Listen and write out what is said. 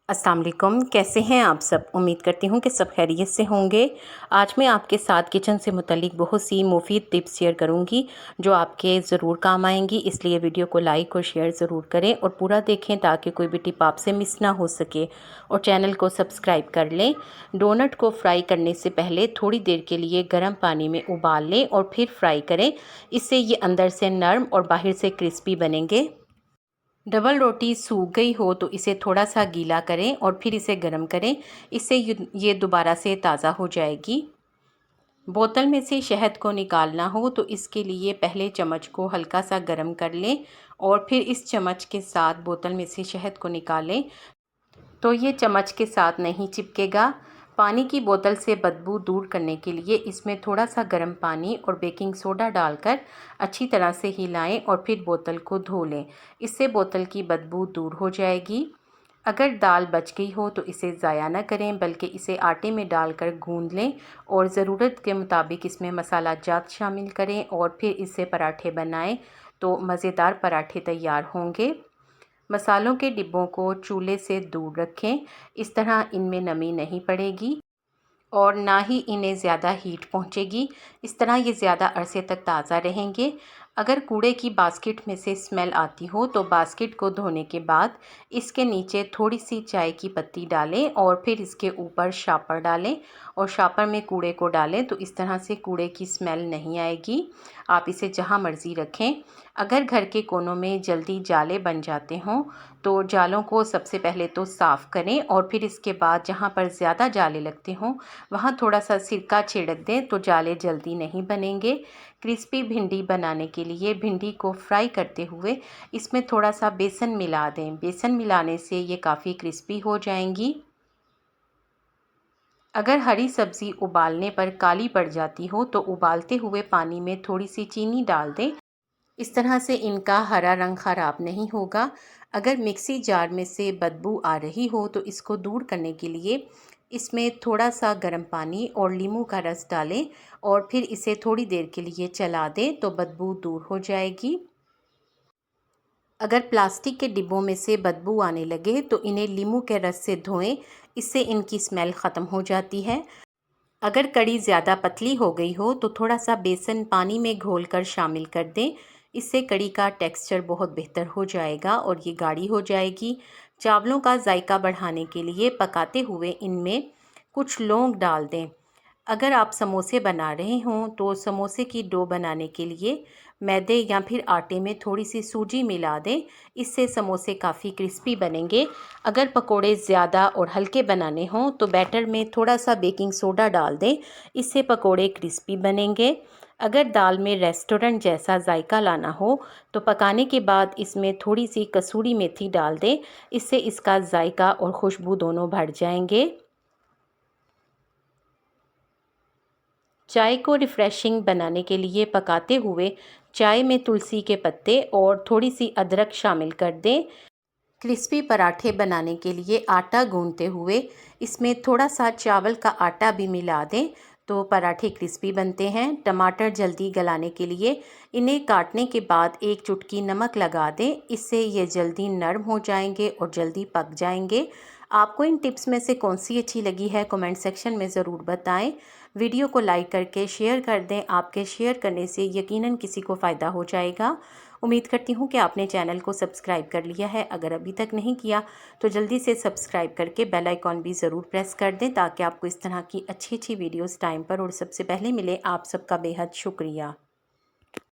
अस्सलाम वालेकुम, कैसे हैं आप सब। उम्मीद करती हूँ कि सब खैरियत से होंगे। आज मैं आपके साथ किचन से मुतल्लिक बहुत सी मुफीद टिप्स शेयर करूँगी जो आपके ज़रूर काम आएंगी। इसलिए वीडियो को लाइक और शेयर ज़रूर करें और पूरा देखें ताकि कोई भी टिप आपसे मिस ना हो सके। और चैनल को सब्सक्राइब कर लें। डोनट को फ्राई करने से पहले थोड़ी देर के लिए गर्म पानी में उबाल लें और फिर फ्राई करें। इससे ये अंदर से नरम और बाहर से क्रिस्पी बनेंगे। डबल रोटी सूख गई हो तो इसे थोड़ा सा गीला करें और फिर इसे गर्म करें। इससे ये दोबारा से ताज़ा हो जाएगी। बोतल में से शहद को निकालना हो तो इसके लिए पहले चम्मच को हल्का सा गर्म कर लें और फिर इस चम्मच के साथ बोतल में से शहद को निकालें तो ये चम्मच के साथ नहीं चिपकेगा। पानी की बोतल से बदबू दूर करने के लिए इसमें थोड़ा सा गर्म पानी और बेकिंग सोडा डालकर अच्छी तरह से हिलाएं और फिर बोतल को धो लें। इससे बोतल की बदबू दूर हो जाएगी। अगर दाल बच गई हो तो इसे ज़ाया ना करें बल्कि इसे आटे में डालकर गूंद लें और ज़रूरत के मुताबिक इसमें मसाला जात शामिल करें और फिर इससे पराठे बनाएं तो मज़ेदार पराठे तैयार होंगे। मसालों के डिब्बों को चूल्हे से दूर रखें। इस तरह इनमें नमी नहीं पड़ेगी और ना ही इन्हें ज़्यादा हीट पहुंचेगी। इस तरह ये ज़्यादा अरसे तक ताज़ा रहेंगे। अगर कूड़े की बास्केट में से स्मेल आती हो तो बास्केट को धोने के बाद इसके नीचे थोड़ी सी चाय की पत्ती डालें और फिर इसके ऊपर शापर डालें और शापर में कूड़े को डालें तो इस तरह से कूड़े की स्मेल नहीं आएगी। आप इसे जहाँ मर्ज़ी रखें। अगर घर के कोनों में जल्दी जाले बन जाते हों तो जालों को सबसे पहले तो साफ़ करें और फिर इसके बाद जहाँ पर ज़्यादा जाले लगते हों वहाँ थोड़ा सा सिरका छिड़क दें तो जाले जल्दी नहीं बनेंगे। क्रिस्पी भिंडी बनाने के लिए भिंडी को फ्राई करते हुए इसमें थोड़ा सा बेसन मिला दें। बेसन मिलाने से ये काफ़ी क्रिस्पी हो जाएंगी। अगर हरी सब्ज़ी उबालने पर काली पड़ जाती हो तो उबालते हुए पानी में थोड़ी सी चीनी डाल दें। इस तरह से इनका हरा रंग ख़राब नहीं होगा। अगर मिक्सी जार में से बदबू आ रही हो तो इसको दूर करने के लिए इसमें थोड़ा सा गर्म पानी और नींबू का रस डालें और फिर इसे थोड़ी देर के लिए चला दें तो बदबू दूर हो जाएगी। अगर प्लास्टिक के डिब्बों में से बदबू आने लगे तो इन्हें नींबू के रस से धोएं। इससे इनकी स्मेल ख़त्म हो जाती है। अगर कड़ी ज़्यादा पतली हो गई हो तो थोड़ा सा बेसन पानी में घोलकर शामिल कर दें। इससे कड़ी का टेक्सचर बहुत बेहतर हो जाएगा और ये गाढ़ी हो जाएगी। चावलों का जायका बढ़ाने के लिए पकाते हुए इनमें कुछ लौंग डाल दें। अगर आप समोसे बना रहे हों तो समोसे की डो बनाने के लिए मैदे या फिर आटे में थोड़ी सी सूजी मिला दें। इससे समोसे काफ़ी क्रिस्पी बनेंगे। अगर पकोड़े ज़्यादा और हल्के बनाने हों तो बैटर में थोड़ा सा बेकिंग सोडा डाल दें। इससे पकोड़े क्रिस्पी बनेंगे। अगर दाल में रेस्टोरेंट जैसा जायका लाना हो तो पकाने के बाद इसमें थोड़ी सी कसूरी मेथी डाल दें। इससे इसका जायका और खुशबू दोनों बढ़ जाएंगे। चाय को रिफ़्रेशिंग बनाने के लिए पकाते हुए चाय में तुलसी के पत्ते और थोड़ी सी अदरक शामिल कर दें। क्रिस्पी पराठे बनाने के लिए आटा गूंथते हुए इसमें थोड़ा सा चावल का आटा भी मिला दें तो पराठे क्रिस्पी बनते हैं। टमाटर जल्दी गलाने के लिए इन्हें काटने के बाद एक चुटकी नमक लगा दें। इससे ये जल्दी नरम हो जाएंगे और जल्दी पक जाएंगे। आपको इन टिप्स में से कौन सी अच्छी लगी है कमेंट सेक्शन में ज़रूर बताएं। वीडियो को लाइक करके शेयर कर दें। आपके शेयर करने से यकीनन किसी को फ़ायदा हो जाएगा। उम्मीद करती हूँ कि आपने चैनल को सब्सक्राइब कर लिया है। अगर अभी तक नहीं किया तो जल्दी से सब्सक्राइब करके बेल आइकॉन भी ज़रूर प्रेस कर दें ताकि आपको इस तरह की अच्छी अच्छी वीडियोस टाइम पर और सबसे पहले मिले। आप सबका बेहद शुक्रिया।